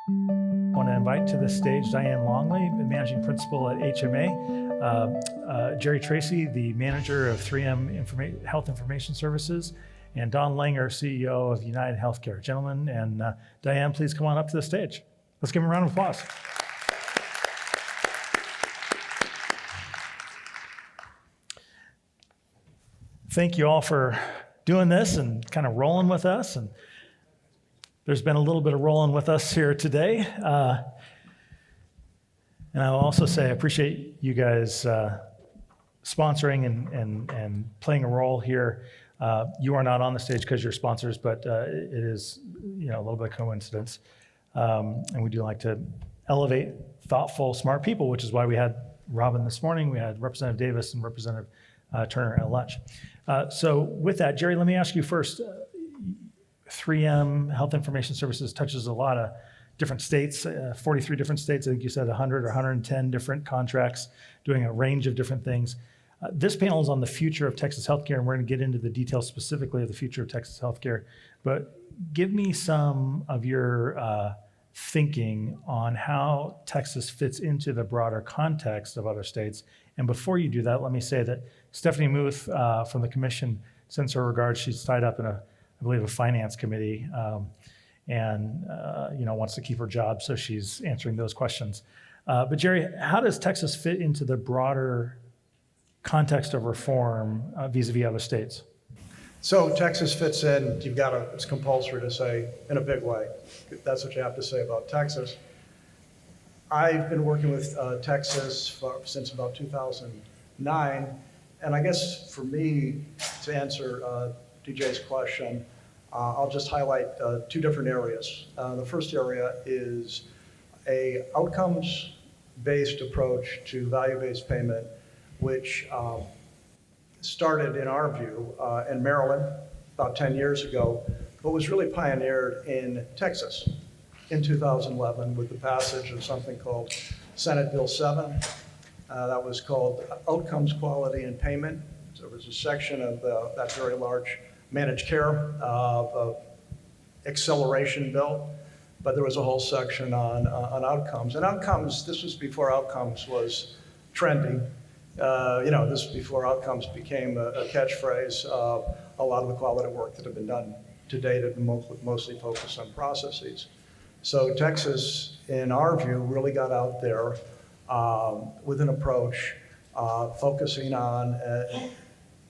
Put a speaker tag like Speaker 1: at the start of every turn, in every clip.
Speaker 1: I want to invite to the stage Dianne Longley, the managing principal at HMA, Jerry Tracy, the manager of 3M Health Information Services, and Don Langer, CEO of UnitedHealthcare. Gentlemen, and Dianne, please come on up to the stage. Let's give them a round of applause. Thank you all for doing this and kind of rolling with us. And there's been a little bit of rolling with us here today. And I'll also say I appreciate you guys sponsoring and playing a role here. You are not on the stage because you're sponsors, but it is a little bit of coincidence. And we do like to elevate thoughtful, smart people, which is why we had Robin this morning. We had Representative Davis and Representative Turner at lunch. So with that, Jerry, let me ask you first. 3M Health Information Services touches a lot of different states, 43 different states. I think you said 100 or 110 different contracts doing a range of different things. This panel is on the future of Texas healthcare, and we're going to get into the details specifically of the future of Texas healthcare. But give me some of your thinking on how Texas fits into the broader context of other states. And before you do that, let me say that Stephanie Muth from the commission sends her regards. She's tied up in I believe, a finance committee, and wants to keep her job, so she's answering those questions. But Jerry, how does Texas fit into the broader context of reform vis-a-vis other states?
Speaker 2: So Texas fits in, it's compulsory to say, in a big way. That's what you have to say about Texas. I've been working with Texas since about 2009, and I guess for me, to answer DJ's question, I'll just highlight two different areas. The first area is a outcomes-based approach to value-based payment, which started, in our view, in Maryland about 10 years ago, but was really pioneered in Texas in 2011 with the passage of something called Senate Bill 7. That was called Outcomes, Quality, and Payment. So there was a section of that very large managed care acceleration bill, but there was a whole section on outcomes. And outcomes, this was before outcomes was trendy. This was before outcomes became a catchphrase. A lot of the quality work that had been done to date had been mostly focused on processes. So Texas, in our view, really got out there with an approach focusing on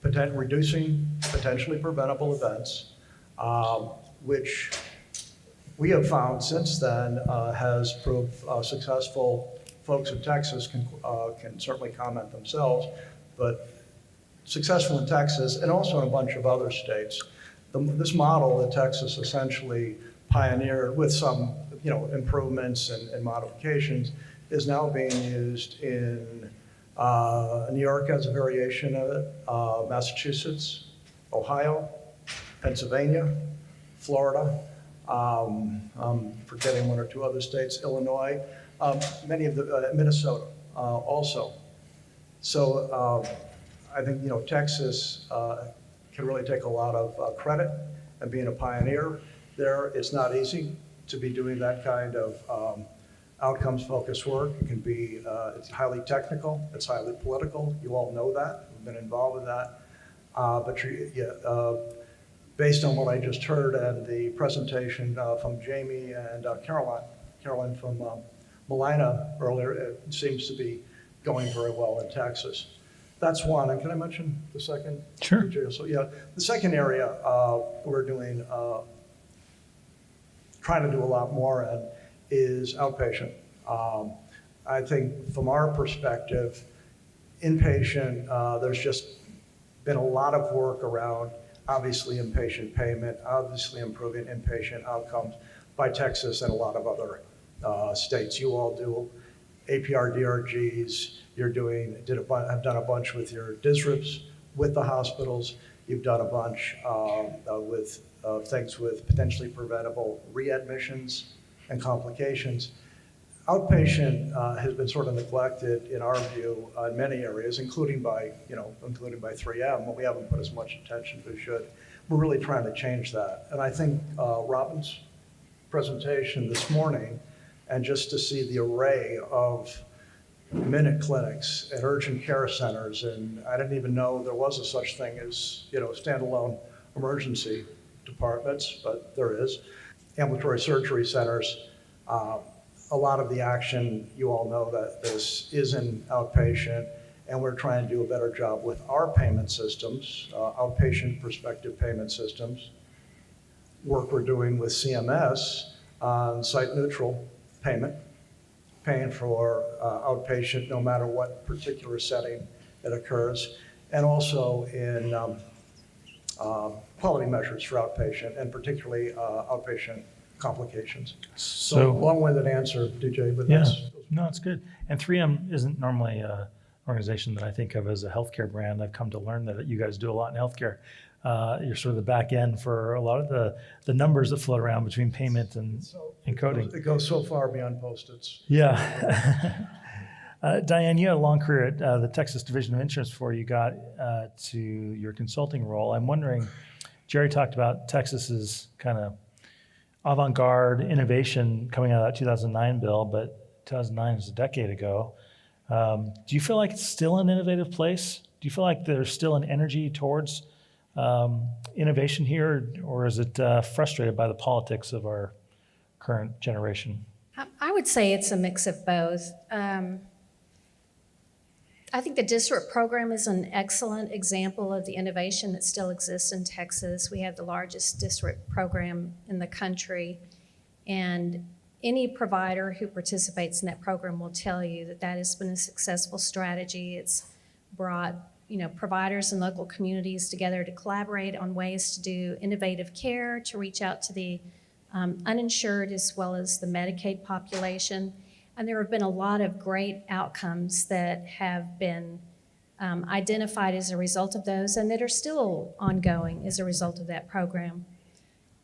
Speaker 2: reducing potentially preventable events, which we have found since then has proved successful. Folks in Texas can certainly comment themselves, but successful in Texas and also in a bunch of other states. This model that Texas essentially pioneered with some improvements and modifications is now being used in New York has a variation of it, Massachusetts, Ohio, Pennsylvania, Florida, I'm forgetting one or two other states, Illinois, many of the, Minnesota also. So I think, Texas can really take a lot of credit and being a pioneer there. It's not easy to be doing that kind of outcomes-focused work. It can be, it's highly technical, it's highly political. You all know that, we've been involved with that. Based on what I just heard and the presentation from Jamie and Caroline from Melina earlier, it seems to be going very well in Texas. That's one, and can I mention the second?
Speaker 1: Sure.
Speaker 2: So the second area we're doing, trying to do a lot more in is outpatient. I think from our perspective, inpatient, there's just been a lot of work around obviously inpatient payment, obviously improving inpatient outcomes by Texas and a lot of other states. You all do APR DRGs, have done a bunch with your DSRIPs with the hospitals. You've done a bunch with things with potentially preventable readmissions and complications. Outpatient has been sort of neglected in our view in many areas, including by 3M, but we haven't put as much attention as we should. We're really trying to change that. And I think Robin's presentation this morning and just to see the array of minute clinics and urgent care centers, and I didn't even know there was a such thing as, standalone emergency departments, but there is. Ambulatory surgery centers. A lot of the action, you all know that this is in outpatient, and we're trying to do a better job with our payment systems, outpatient prospective payment systems. Work we're doing with CMS on site-neutral payment, paying for outpatient no matter what particular setting it occurs, and also in quality measures for outpatient, and particularly outpatient complications. So long-winded answer, DJ, but
Speaker 1: Yeah,
Speaker 2: that's...
Speaker 1: no, it's good. And 3M isn't normally an organization that I think of as a healthcare brand. I've come to learn that you guys do a lot in healthcare. You're sort of the back end for a lot of the numbers that float around between payment and coding.
Speaker 2: It goes so far beyond Post-its.
Speaker 1: Yeah. Dianne, you had a long career at the Texas Division of Insurance before you got to your consulting role. I'm wondering, Jerry talked about Texas's kind of avant-garde innovation coming out of that 2009 bill, but 2009 is a decade ago. Do you feel like it's still an innovative place? Do you feel like there's still an energy towards innovation here, or is it frustrated by the politics of our current generation?
Speaker 3: I would say it's a mix of both. I think the disparate program is an excellent example of the innovation that still exists in Texas. We have the largest disparate program in the country, and any provider who participates in that program will tell you that that has been a successful strategy. It's brought providers and local communities together to collaborate on ways to do innovative care, to reach out to the uninsured as well as the Medicaid population. And there have been a lot of great outcomes that have been identified as a result of those and that are still ongoing as a result of that program.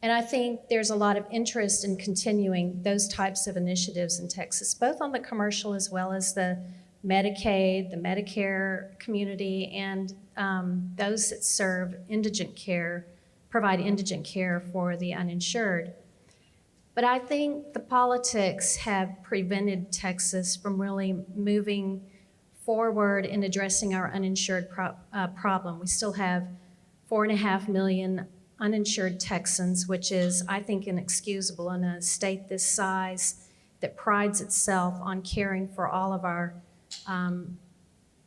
Speaker 3: And I think there's a lot of interest in continuing those types of initiatives in Texas, both on the commercial as well as the Medicaid, the Medicare community, and those that serve indigent care, provide indigent care for the uninsured. But I think the politics have prevented Texas from really moving forward in addressing our uninsured problem. We still have 4.5 million uninsured Texans, which is, I think, inexcusable in a state this size that prides itself on caring for all of our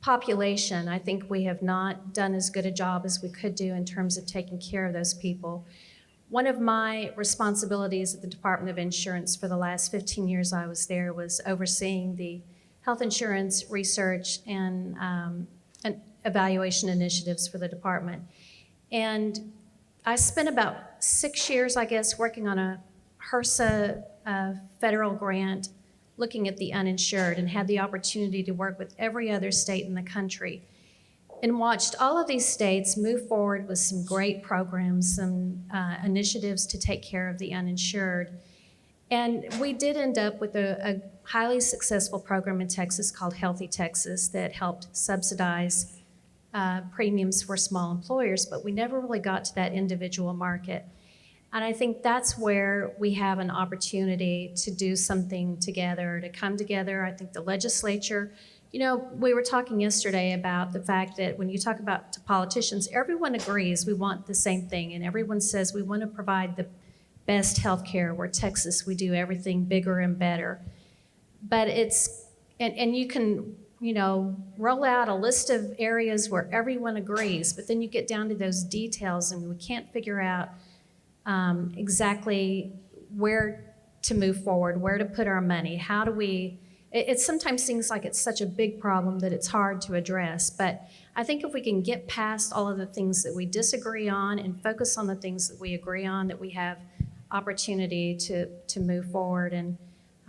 Speaker 3: population. I think we have not done as good a job as we could do in terms of taking care of those people. One of my responsibilities at the Department of Insurance for the last 15 years I was there was overseeing the health insurance research and evaluation initiatives for the department. And I spent about 6 years, I guess, working on a HRSA federal grant looking at the uninsured, and had the opportunity to work with every other state in the country and watched all of these states move forward with some great programs, some initiatives to take care of the uninsured. And we did end up with a highly successful program in Texas called Healthy Texas that helped subsidize premiums for small employers, but we never really got to that individual market. And I think that's where we have an opportunity to do something together, to come together. I think the legislature, we were talking yesterday about the fact that when you talk about to politicians, everyone agrees we want the same thing, and everyone says we want to provide the best health care. Where Texas, we do everything bigger and better. But and you can, roll out a list of areas where everyone agrees, but then you get down to those details and we can't figure out exactly where to move forward, where to put our money, how do we, it sometimes seems like it's such a big problem that it's hard to address, but I think if we can get past all of the things that we disagree on and focus on the things that we agree on, that we have opportunity to move forward. And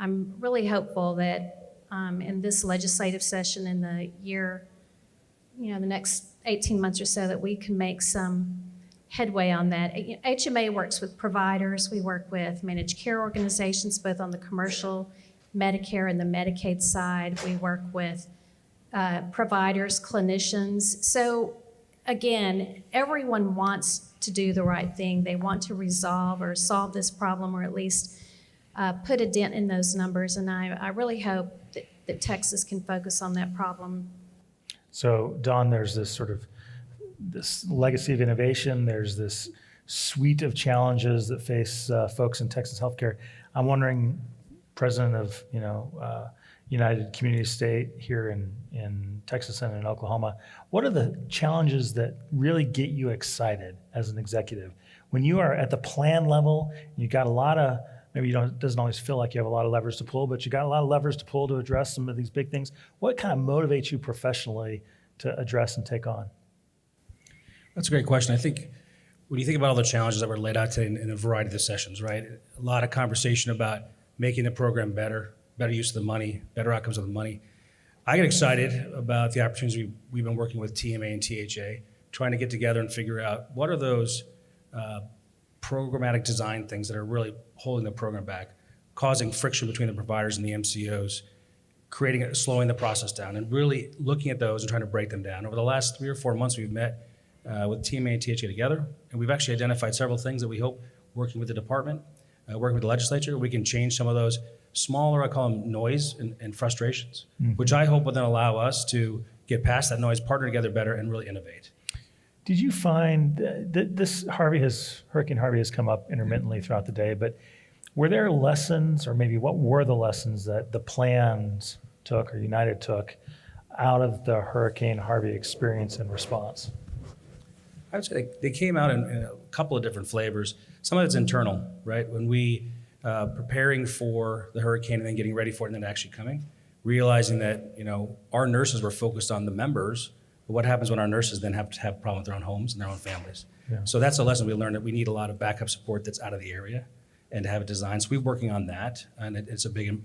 Speaker 3: I'm really hopeful that in this legislative session in the year, the next 18 months or so, that we can make some headway on that. HMA works with providers. We work with managed care organizations, both on the commercial, Medicare, and the Medicaid side. We work with providers, clinicians. So again, everyone wants to do the right thing. They want to resolve or solve this problem, or at least put a dent in those numbers, and I really hope that Texas can focus on that problem.
Speaker 1: So, Don, there's this legacy of innovation. There's this suite of challenges that face folks in Texas healthcare. I'm wondering, President of United Community State here in Texas and in Oklahoma, what are the challenges that really get you excited as an executive when you are at the plan level? You got a lot of, maybe it doesn't always feel like you have a lot of levers to pull, but you got a lot of levers to pull to address some of these big things. What kind of motivates you professionally to address and take on?
Speaker 4: That's a great question. I think when you think about all the challenges that were laid out today in a variety of the sessions, right? A lot of conversation about making the program better use of the money, better outcomes of the money. I get excited about the opportunities we've been working with TMA and THA, trying to get together and figure out what are those programmatic design things that are really holding the program back, causing friction between the providers and the MCOs, slowing the process down, and really looking at those and trying to break them down. Over the last 3 or 4 months, we've met with TMA and THA together, and we've actually identified several things that we hope, working with the department, working with the legislature, we can change some of those smaller, I call them noise and frustrations, which I hope will then allow us to get past that noise, partner together better, and really innovate.
Speaker 1: Did you find that Hurricane Harvey has come up intermittently throughout the day, but were there lessons, or maybe what were the lessons that the plans took or United took out of the Hurricane Harvey experience and response?
Speaker 4: I would say they came out in a couple of different flavors. Some of it's internal, right? When we preparing for the hurricane and then getting ready for it and then actually coming, realizing that our nurses were focused on the members, but what happens when our nurses then have to have a problem with their own homes and their own families?
Speaker 1: Yeah.
Speaker 4: So that's a lesson we learned, that we need a lot of backup support that's out of the area and to have it designed. So we're working on that, and it's a big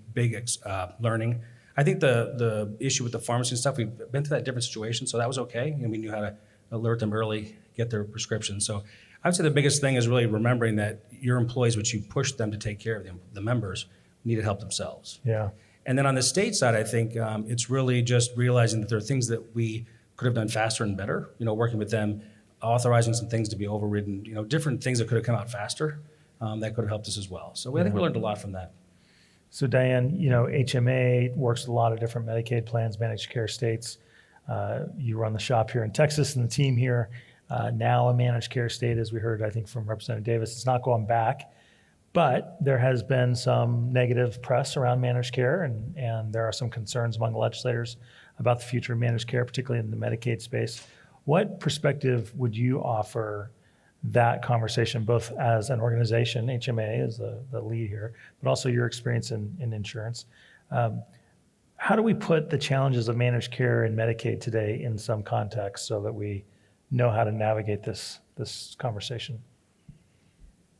Speaker 4: learning. I think the issue with the pharmacy and stuff, we've been through that different situation, so that was okay, and we knew how to alert them early, get their prescriptions. So I would say the biggest thing is really remembering that your employees, which you push them to take care of the members, need to help themselves.
Speaker 1: Yeah.
Speaker 4: And then on the state side, I think it's really just realizing that there are things that we could have done faster and better, working with them, authorizing some things to be overridden, different things that could have come out faster that could have helped us as well. So I think we learned a lot from that.
Speaker 1: So Dianne, HMA works with a lot of different Medicaid plans, managed care states. You run the shop here in Texas, and the team here, now a managed care state, as we heard, I think, from Representative Davis. It's not going back, but there has been some negative press around managed care, and there are some concerns among the legislators about the future of managed care, particularly in the Medicaid space. What perspective would you offer that conversation, both as an organization, HMA is the lead here, but also your experience in insurance? How do we put the challenges of managed care and Medicaid today in some context so that we know how to navigate this conversation?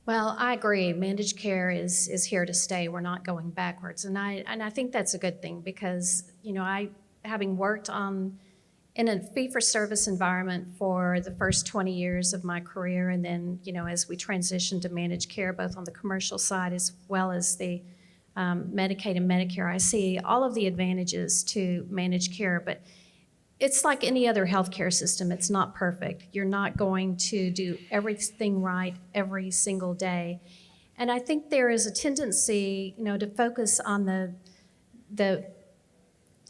Speaker 3: Well, I agree. Managed care is here to stay. We're not going backwards, and I think that's a good thing because I, having worked in a fee-for-service environment for the first 20 years of my career, and then as we transitioned to managed care, both on the commercial side as well as the Medicaid and Medicare, I see all of the advantages to managed care, but it's like any other healthcare system. It's not perfect. You're not going to do everything right every single day. And I think there is a tendency, to focus on the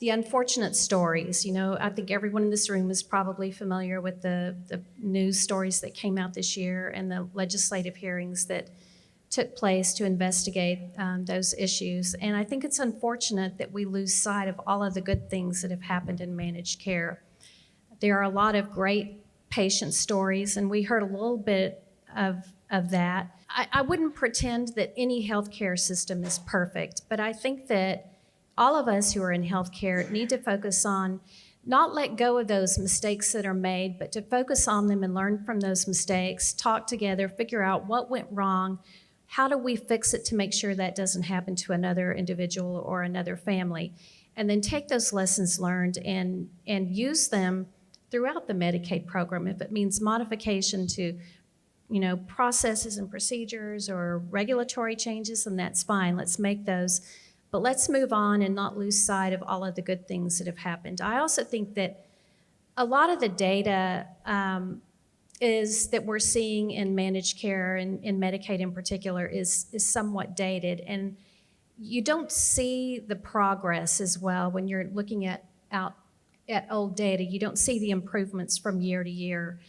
Speaker 3: unfortunate stories. I think everyone in this room is probably familiar with the news stories that came out this year and the legislative hearings that took place to investigate those issues. And I think it's unfortunate that we lose sight of all of the good things that have happened in managed care. There are a lot of great patient stories, and we heard a little bit of that. I wouldn't pretend that any healthcare system is perfect, but I think that all of us who are in healthcare need to focus on not let go of those mistakes that are made, but to focus on them and learn from those mistakes, talk together, figure out what went wrong, how do we fix it to make sure that doesn't happen to another individual or another family, and then take those lessons learned and use them throughout the Medicaid program. If it means modification to processes and procedures or regulatory changes, then that's fine. Let's make those. But let's move on and not lose sight of all of the good things that have happened. I also think that a lot of the data is that we're seeing in managed care and in Medicaid in particular is somewhat dated. And you don't see the progress as well when you're looking at old data. You don't see the improvements from year to year.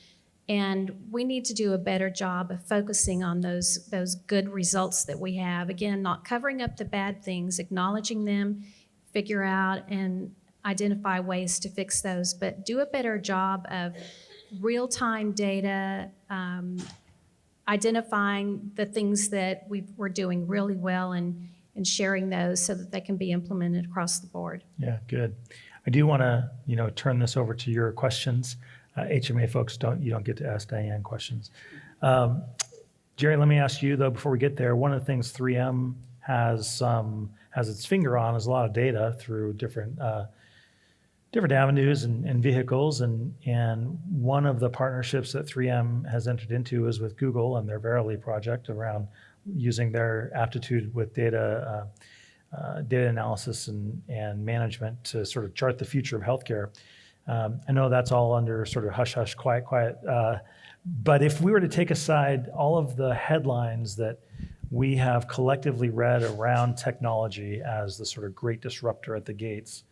Speaker 3: And we need to do a better job of focusing on those good results that we have. Again, not covering up the bad things, acknowledging them, figure out and identify ways to fix those, but do a better job of real-time data, identifying the things that we're doing really well and sharing those so that they can be implemented across the board.
Speaker 1: Yeah, good. I do want to, turn this over to your questions. HMA folks, you don't get to ask Dianne questions. Jerry, let me ask you though, before we get there, one of the things 3M has its finger on is a lot of data through different avenues and vehicles. And one of the partnerships that 3M has entered into is with Google and their Verily project around using their aptitude with data analysis and management to sort of chart the future of healthcare. I know that's all under sort of hush, hush, quiet, quiet. But if we were to take aside all of the headlines that we have collectively read around technology as the sort of great disruptor at the gates,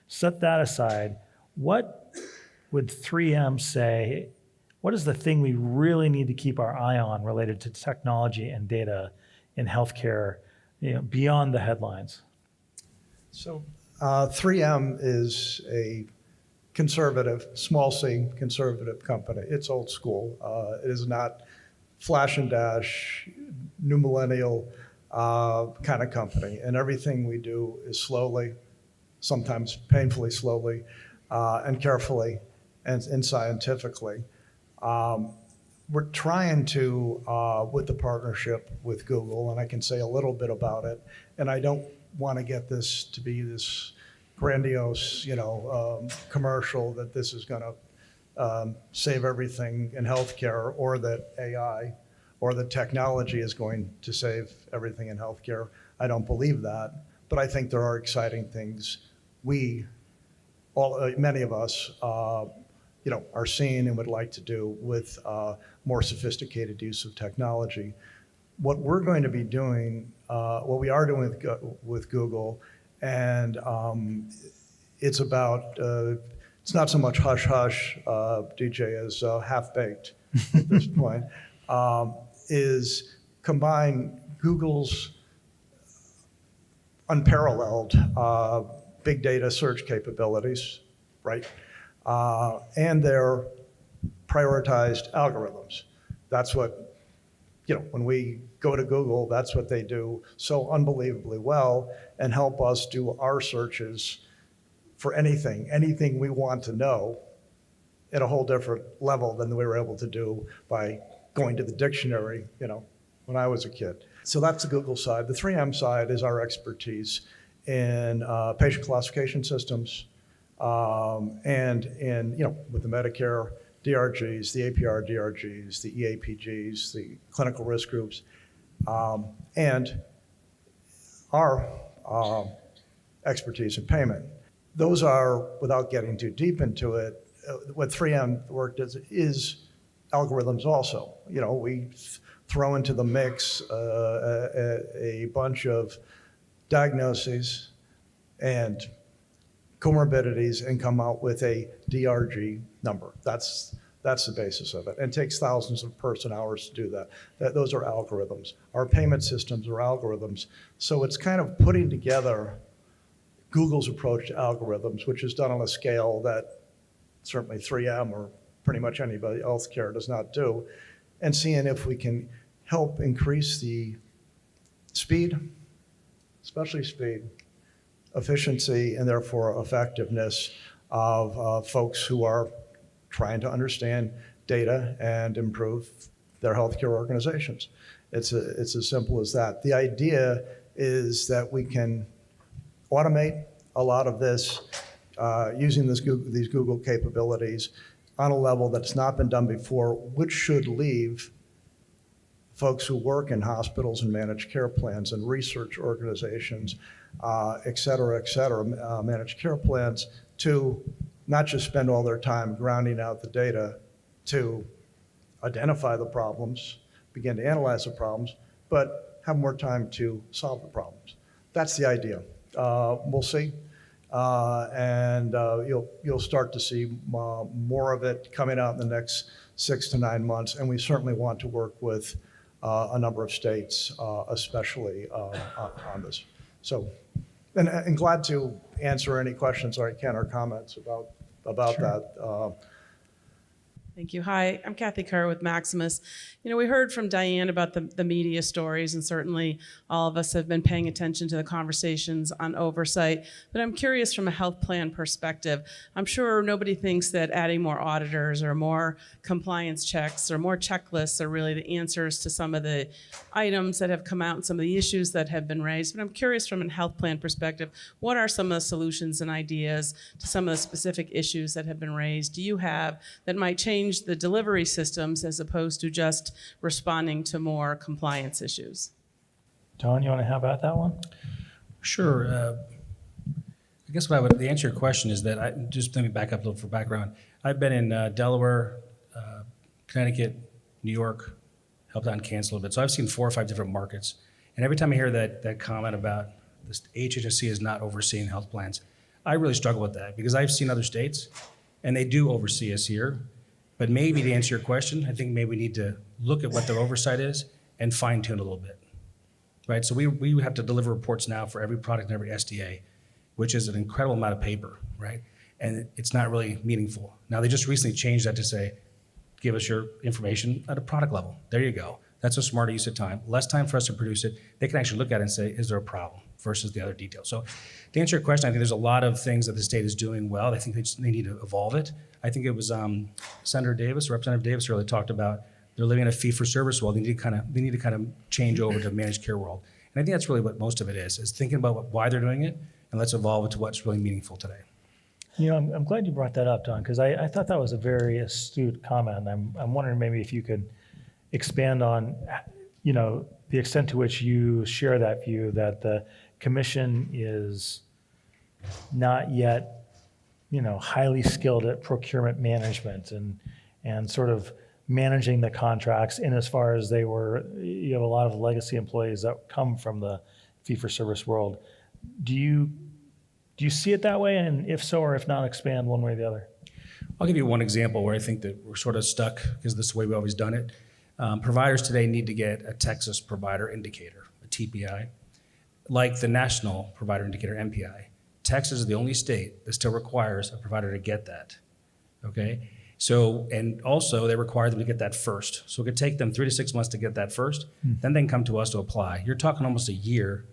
Speaker 1: set that aside, what would 3M say, what is the thing we really need to keep our eye on related to technology and data in healthcare, beyond the headlines?
Speaker 2: So 3M is a conservative, small c, conservative company. It's old school. It is not flash and dash, new millennial kind of company. And everything we do is slowly, sometimes painfully slowly, and carefully and scientifically. We're trying to, with the partnership with Google, and I can say a little bit about it, and I don't want to get this to be this grandiose, commercial that this is going to save everything in healthcare, or that AI or the technology is going to save everything in healthcare. I don't believe that, but I think there are exciting things many of us, are seeing and would like to do with more sophisticated use of technology. What we're going to be doing, what we are doing with Google, and it's about, it's not so much hush hush, DJ, as half-baked at this point, is combine Google's unparalleled big data search capabilities, right? And their prioritized algorithms. That's what, when we go to Google, that's what they do so unbelievably well, and help us do our searches for anything we want to know at a whole different level than we were able to do by going to the dictionary, when I was a kid. So that's the Google side. The 3M side is our expertise in patient classification systems, and with the Medicare DRGs, the APR DRGs, the EAPGs, the clinical risk groups, and our expertise in payment. Those are, without getting too deep into it, what 3M work does is algorithms also. We throw into the mix a bunch of diagnoses and comorbidities and come out with a DRG number. That's the basis of it. And it takes thousands of person hours to do that. Those are algorithms. Our payment systems are algorithms. So it's kind of putting together Google's approach to algorithms, which is done on a scale that certainly 3M or pretty much anybody healthcare does not do, and seeing if we can help increase the speed, especially speed, efficiency, and therefore effectiveness of folks who are trying to understand data and improve their healthcare organizations. It's as simple as that. The idea is that we can automate a lot of this using these Google capabilities on a level that's not been done before, which should leave folks who work in hospitals and managed care plans and research organizations, et cetera, managed care plans, to not just spend all their time grounding out the data to identify the problems, begin to analyze the problems, but have more time to solve the problems. that's the idea. We'll see. You'll start to see more of it coming out in the next 6 to 9 months. And we certainly want to work with a number of states, especially on this. So, and glad to answer any questions I can or comments about that.
Speaker 5: Thank you. Hi, I'm Kathy Kerr with Maximus. You know, we heard from Dianne about the media stories, and certainly all of us have been paying attention to the conversations on oversight. But I'm curious from a health plan perspective. I'm sure nobody thinks that adding more auditors or more compliance checks or more checklists are really the answers to some of the items that have come out and some of the issues that have been raised. But I'm curious from a health plan perspective, what are some of the solutions and ideas to some of the specific issues that have been raised? Do you have that might change the delivery systems as opposed to just responding to more compliance issues?
Speaker 1: John, you want to have at that one?
Speaker 4: Sure. I guess what I would, the answer to your question is that just let me back up a little for background. I've been in Delaware, Connecticut, New York, helped out in Kansas a little bit. So I've seen 4 or 5 different markets. And every time I hear that comment about this HHSC is not overseeing health plans, I really struggle with that because I've seen other states and they do oversee us here. But maybe to answer your question, I think maybe we need to look at what their oversight is and fine tune a little bit, right? So we have to deliver reports now for every product and every SDA, which is an incredible amount of paper, right? And it's not really meaningful. Now they just recently changed that to say, give us your information at a product level. There you go. That's a smarter use of time. Less time for us to produce it. They can actually look at it and say, is there a problem versus the other details? So to answer your question, I think there's a lot of things that the state is doing well. I think they need to evolve it. I think it was Senator Davis, Representative Davis really talked about they're living in a fee-for-service world. They need to kind of change over to a managed care world. And I think that's really what most of it is thinking about why they're doing it, and let's evolve it to what's really meaningful today.
Speaker 1: You know, I'm glad you brought that up, Don, because I thought that was a very astute comment. And I'm wondering maybe if you could expand on, you know, the extent to which you share that view that the commission is not yet, you know, highly skilled at procurement management and sort of managing the contracts in as far as you have a lot of legacy employees that come from the fee-for-service world. Do you see it that way? And if so, or if not, expand one way or the other.
Speaker 4: I'll give you one example where I think that we're sort of stuck because this is the way we've always done it. Providers today need to get a Texas provider indicator, a TPI, like the national provider indicator, MPI. Texas is the only state that still requires a provider to get that, okay? So, and also they require them to get that first. So it could take them 3 to 6 months to get that first, then they can come to us to apply. You're talking almost a year,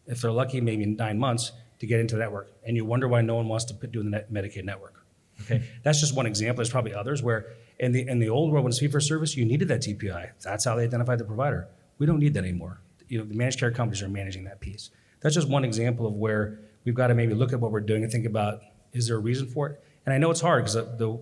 Speaker 4: if they're lucky, maybe 9 months to get into the network. And you wonder why no one wants to do the Medicaid network, okay? That's just one example. There's probably others where in the old world when it's fee-for-service, you needed that TPI. That's how they identified the provider. We don't need that anymore. You know, the managed care companies are managing that piece. That's just one example of where we've got to maybe look at what we're doing and think about, is there a reason for it? And I know it's hard because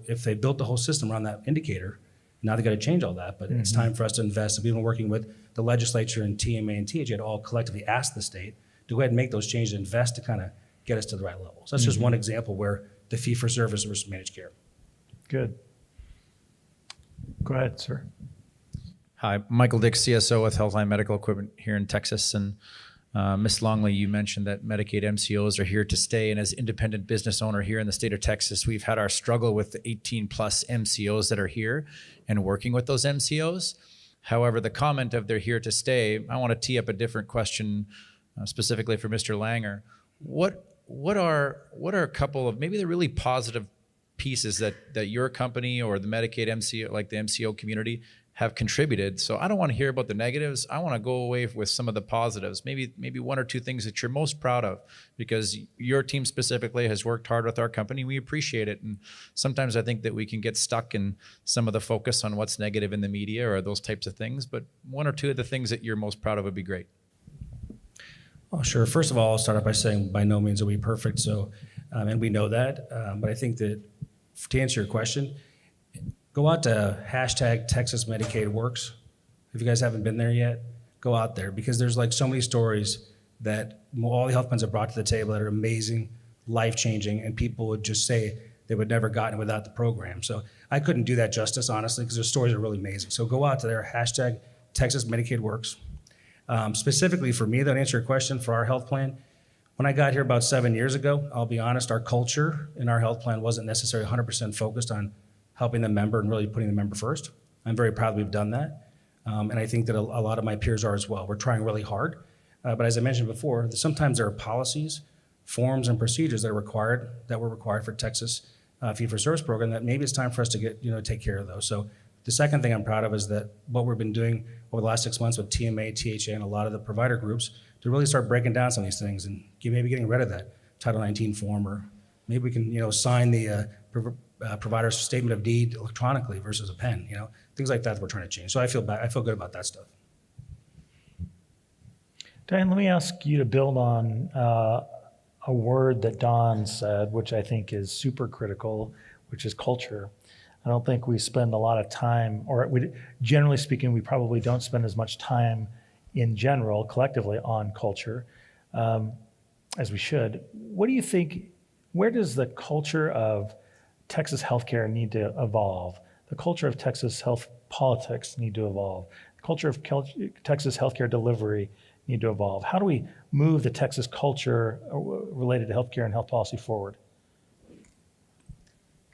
Speaker 4: if they built the whole system around that indicator, now they got to change all that, but it's time for us to invest. And we've been working with the legislature and TMA and THA to all collectively ask the state to go ahead and make those changes, invest to kind of get us to the right level. So that's just one example where the fee-for-service versus managed care.
Speaker 1: Good. Go ahead, sir.
Speaker 6: Hi, Michael Dick, CSO with Healthline Medical Equipment here in Texas. And Ms. Longley, you mentioned that Medicaid MCOs are here to stay. And as independent business owner here in the state of Texas, we've had our struggle with the 18 plus MCOs that are here and working with those MCOs. However, the comment of they're here to stay, I want to tee up a different question specifically for Mr. Langer. What are a couple of maybe the really positive pieces that your company or the Medicaid MCO, like the MCO community, have contributed? So I don't want to hear about the negatives. I want to go away with some of the positives, maybe 1 or 2 things that you're most proud of, because your team specifically has worked hard with our company. We appreciate it. And sometimes I think that we can get stuck in some of the focus on what's negative in the media or those types of things. But 1 or 2 of the things that you're most proud of would be great.
Speaker 4: Oh, sure. First of all, I'll start off by saying by no means are we perfect. So, and we know that. But I think that to answer your question, go out to hashtag Texas Medicaid Works. If you guys haven't been there yet, go out there because there's like so many stories that all the health plans have brought to the table that are amazing, life-changing, and people would just say they would never gotten it without the program. So I couldn't do that justice, honestly, because their stories are really amazing. So go out to their hashtag Texas Medicaid Works. Specifically for me, though, to answer your question for our health plan, when I got here about 7 years ago, I'll be honest, our culture in our health plan wasn't necessarily 100% focused on helping the member and really putting the member first. I'm very proud we've done that. And I think that a lot of my peers are as well. We're trying really hard. But as I mentioned before, sometimes there are policies, forms, and procedures that were required for Texas fee-for-service program that maybe it's time for us to take care of those. So the second thing I'm proud of is that what we've been doing over the last 6 months with TMA, THA, and a lot of the provider groups to really start breaking down some of these things and maybe getting rid of that Title 19 form, or maybe we can sign the provider's statement of deed electronically versus a pen. Things like that we're trying to change. So I feel good about that stuff.
Speaker 1: Dianne, let me ask you to build on a word that Don said, which I think is super critical, which is culture. I don't think we spend a lot of time, or generally speaking, we probably don't spend as much time in general, collectively, on culture as we should. What do you think, where does the culture of Texas healthcare need to evolve? The culture of Texas health politics need to evolve. The culture of Texas healthcare delivery need to evolve. How do we move the Texas culture related to healthcare and health policy forward?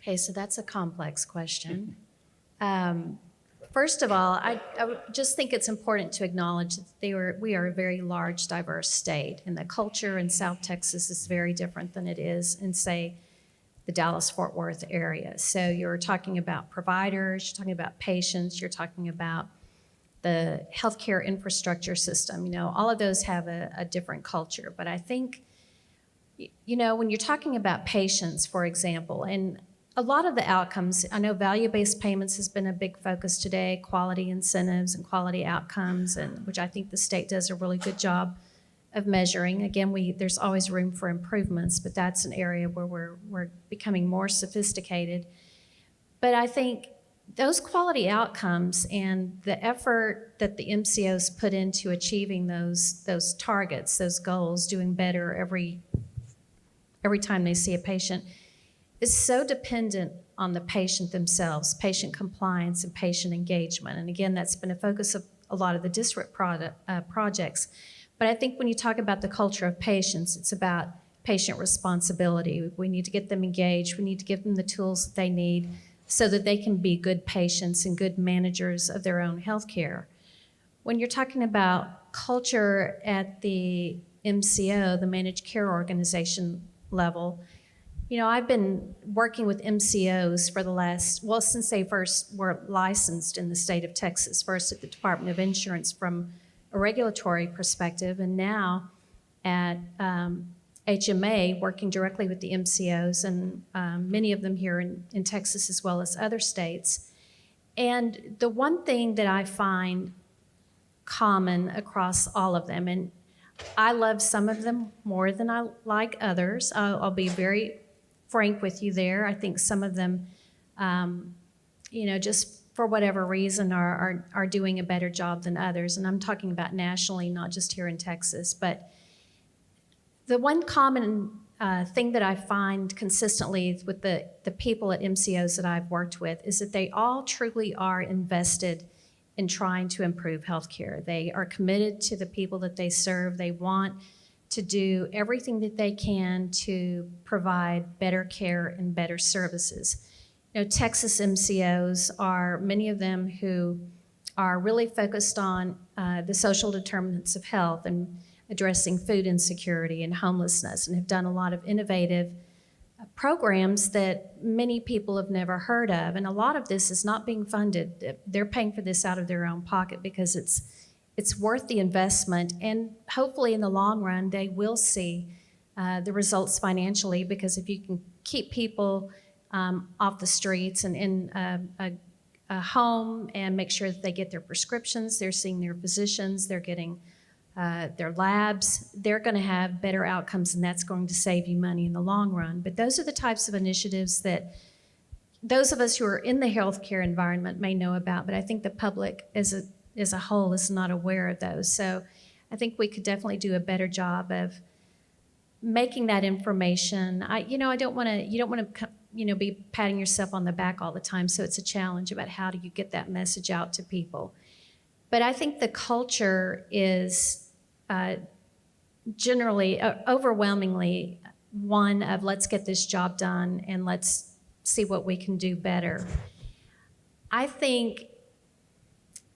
Speaker 3: Okay, so that's a complex question. First of all, I just think it's important to acknowledge that we are a very large, diverse state, and the culture in South Texas is very different than it is in, say, the Dallas-Fort Worth area. So you're talking about providers, you're talking about patients, you're talking about the healthcare infrastructure system. All of those have a different culture. But I think, when you're talking about patients, for example, and a lot of the outcomes, I know value-based payments has been a big focus today, quality incentives and quality outcomes, and which I think the state does a really good job of measuring. Again, there's always room for improvements, but that's an area where we're becoming more sophisticated. But I think those quality outcomes and the effort that the MCOs put into achieving those targets, those goals, doing better every time they see a patient, is so dependent on the patient themselves, patient compliance and patient engagement. And again, that's been a focus of a lot of the disparate projects. But I think when you talk about the culture of patients, it's about patient responsibility. We need to get them engaged. We need to give them the tools that they need so that they can be good patients and good managers of their own health care. When you're talking about culture at the MCO, the managed care organization level, I've been working with MCOs for since they first were licensed in the state of Texas, first at the Department of Insurance from a regulatory perspective, and now at HMA, working directly with the MCOs, and many of them here in Texas as well as other states. And the one thing that I find common across all of them, and I love some of them more than I like others. I'll be very frank with you there. I think some of them, just for whatever reason are doing a better job than others. And I'm talking about nationally, not just here in Texas. But the one common thing that I find consistently with the people at MCOs that I've worked with is that they all truly are invested in trying to improve healthcare. They are committed to the people that they serve. They want to do everything that they can to provide better care and better services. Texas MCOs are many of them who are really focused on the social determinants of health and addressing food insecurity and homelessness, and have done a lot of innovative programs that many people have never heard of. And a lot of this is not being funded. They're paying for this out of their own pocket because it's worth the investment, and hopefully in the long run they will see the results financially, because if you can keep people off the streets and in a home and make sure that they get their prescriptions, they're seeing their physicians, they're getting their labs, they're going to have better outcomes, and that's going to save you money in the long run. But those are the types of initiatives that those of us who are in the healthcare environment may know about, but I think the public as a whole is not aware of those. So I think we could definitely do a better job of making that information. You don't want to be patting yourself on the back all the time. So it's a challenge about how do you get that message out to people. But I think the culture is generally, overwhelmingly, one of let's get this job done and let's see what we can do better. I think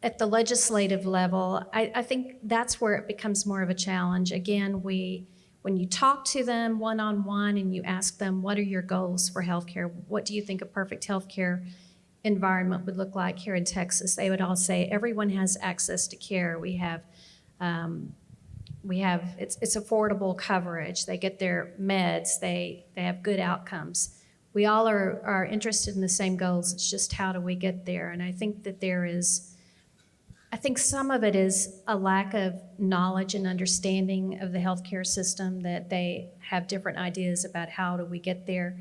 Speaker 3: at the legislative level, I think that's where it becomes more of a challenge. Again, when you talk to them one-on-one and you ask them, what are your goals for healthcare? What do you think a perfect healthcare environment would look like here in Texas? They would all say, everyone has access to care. It's affordable coverage. They get their meds. They have good outcomes. We all are interested in the same goals. It's just how do we get there? And I think that I think some of it is a lack of knowledge and understanding of the healthcare system, that they have different ideas about how do we get there.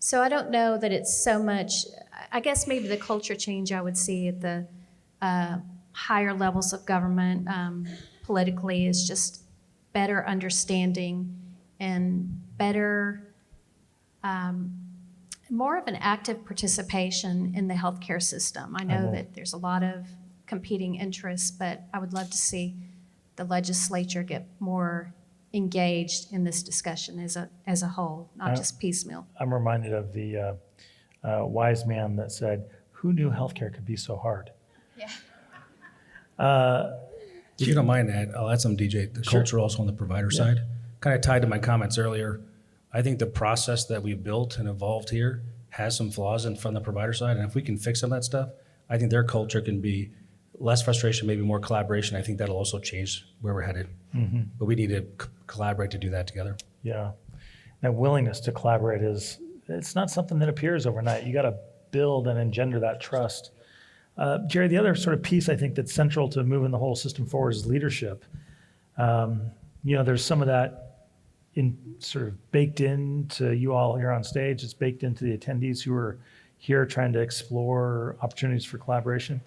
Speaker 3: So I don't know that it's so much, I guess maybe the culture change I would see at the higher levels of government politically is just better understanding and better, more of an active participation in the healthcare system. I know that there's a lot of competing interests, but I would love to see the legislature get more engaged in this discussion as a whole, not just piecemeal.
Speaker 1: I'm reminded of the wise man that said, "Who knew healthcare could be so hard?"
Speaker 3: Yeah.
Speaker 4: If you don't mind, I'll add some, DJ. The
Speaker 1: Sure.
Speaker 4: culture also on the provider side, kind of tied to my comments earlier. I think the process that we've built and evolved here has some flaws from the provider side, and if we can fix some of that stuff, I think their culture can be less frustration, maybe more collaboration. I think that'll also change where we're headed. But we need to collaborate to do that together.
Speaker 1: Yeah. That willingness to collaborate it's not something that appears overnight. You got to build and engender that trust. Jerry, the other sort of piece I think that's central to moving the whole system forward is leadership. There's some of that sort of baked into you all here on stage. It's baked into the attendees who are here trying to explore opportunities for collaboration.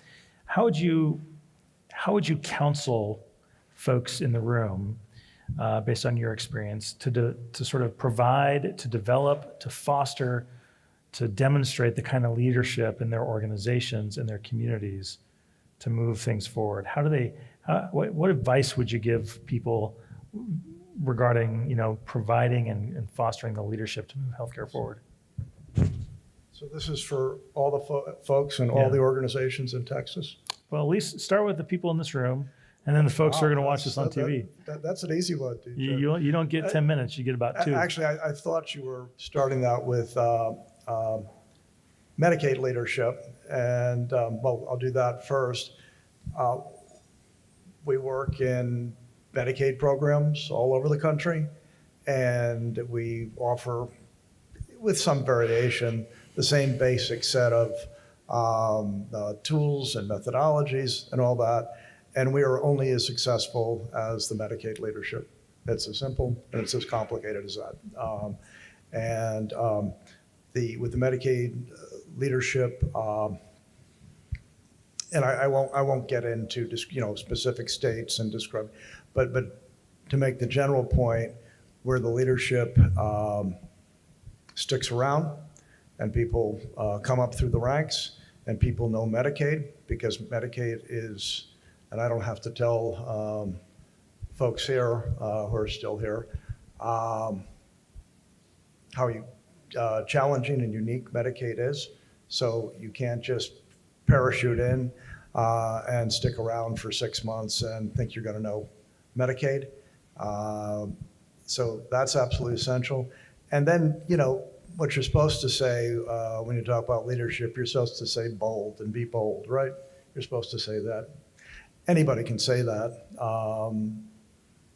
Speaker 1: How would you counsel folks in the room, based on your experience, to sort of provide, to develop, to foster, to demonstrate the kind of leadership in their organizations and their communities to move things forward? What advice would you give people regarding, providing and fostering the leadership to move healthcare forward?
Speaker 2: So this is for all the folks and all the organizations in Texas?
Speaker 1: Well, at least start with the people in this room, and then the folks who are going to watch this on TV.
Speaker 2: That's an easy one, DJ.
Speaker 1: You don't get 10 minutes, you get about 2.
Speaker 2: Actually, I thought you were starting out with Medicaid leadership, and I'll do that first. We work in Medicaid programs all over the country, and we offer, with some variation, the same basic set of tools and methodologies and all that, and we are only as successful as the Medicaid leadership. It's as simple and it's as complicated as that. With the Medicaid leadership, and I won't get into specific states and describe, but to make the general point, where the leadership sticks around and people come up through the ranks and people know Medicaid, because Medicaid is, and I don't have to tell folks here who are still here how challenging and unique Medicaid is. So you can't just parachute in and stick around for 6 months and think you're going to know Medicaid. So that's absolutely essential. And then, what you're supposed to say when you talk about leadership, you're supposed to say bold and be bold, right? You're supposed to say that. Anybody can say that.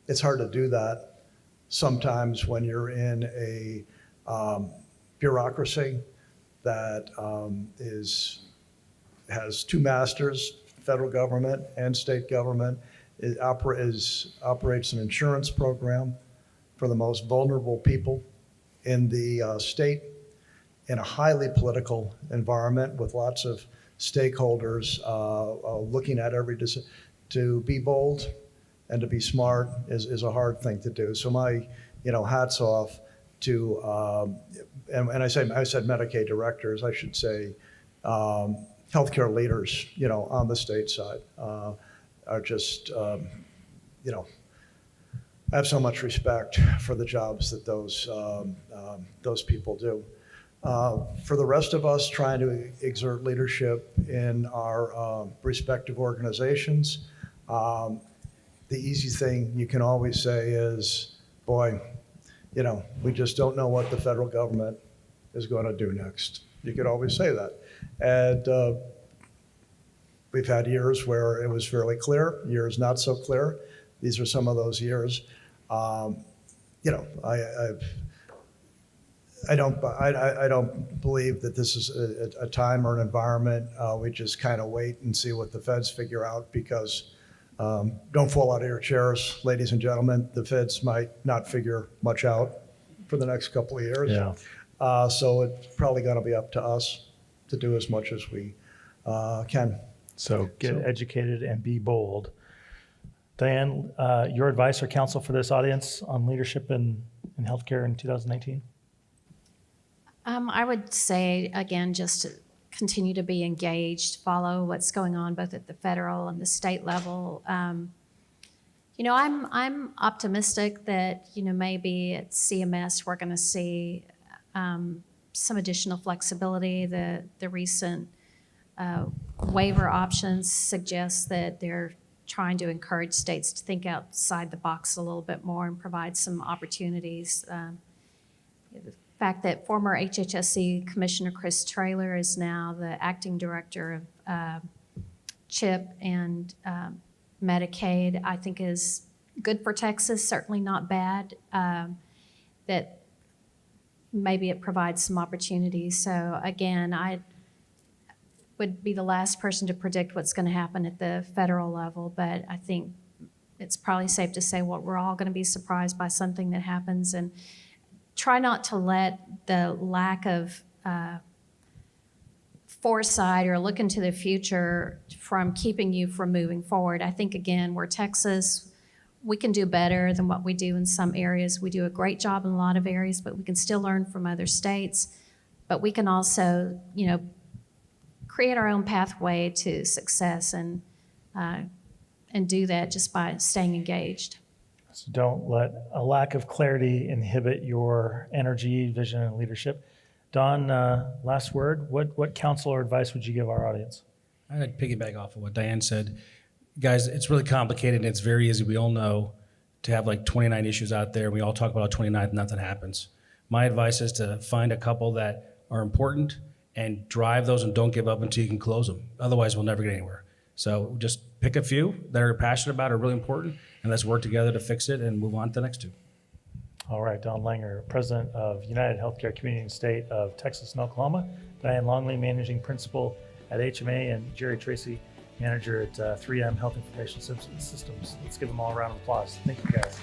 Speaker 2: It's hard to do that sometimes when you're in a bureaucracy that has two masters, federal government and state government. It operates an insurance program for the most vulnerable people in the state, in a highly political environment with lots of stakeholders looking at every decision. To be bold and to be smart is a hard thing to do. So my, hats off to, and I said Medicaid directors, I should say healthcare leaders, on the state side. are just, you know, I have so much respect for the jobs that those people do. For the rest of us trying to exert leadership in our respective organizations, the easy thing you can always say is, boy, you know, we just don't know what the federal government is going to do next. You could always say that. And we've had years where it was fairly clear, years not so clear. These are some of those years. You know, I don't believe that this is a time or an environment. We just kind of wait and see what the feds figure out, because don't fall out of your chairs, ladies and gentlemen. The feds might not figure much out for the next couple of years.
Speaker 1: Yeah.
Speaker 2: So it's probably going to be up to us to do as much as we can.
Speaker 1: So get educated and be bold. Dianne, your advice or counsel for this audience on leadership in healthcare in 2019?
Speaker 3: I would say, again, just to continue to be engaged, follow what's going on both at the federal and the state level. You know, I'm optimistic that, you know, maybe at CMS we're going to see some additional flexibility. The recent waiver options suggest that they're trying to encourage states to think outside the box a little bit more and provide some opportunities. The fact that former HHSC Commissioner Chris Traylor is now the acting director of CHIP and Medicaid, I think is good for Texas, certainly not bad. That maybe it provides some opportunities. So again, I would be the last person to predict what's going to happen at the federal level, but I think it's probably safe to say we're all going to be surprised by something that happens, and try not to let the lack of foresight or look into the future from keeping you from moving forward. I think, again, we're Texas. We can do better than what we do in some areas. We do a great job in a lot of areas, but we can still learn from other states. But we can also, you know, create our own pathway to success and do that just by staying engaged.
Speaker 1: So don't let a lack of clarity inhibit your energy, vision, and leadership. Don, last word. What counsel or advice would you give our audience?
Speaker 4: I'd piggyback off of what Dianne said. Guys, it's really complicated and it's very easy, we all know, to have like 29 issues out there. We all talk about 29, nothing happens. My advice is to find a couple that are important and drive those, and don't give up until you can close them. Otherwise, we'll never get anywhere. So just pick a few that are passionate about, are really important, and let's work together to fix it and move on to the next two.
Speaker 1: All right, Don Langer, President of UnitedHealthcare Community and State of Texas and Oklahoma, Dianne Longley, Managing Principal at HMA, and Jerry Tracy, Manager at 3M Health Information Systems. Let's give them all a round of applause. Thank you, guys.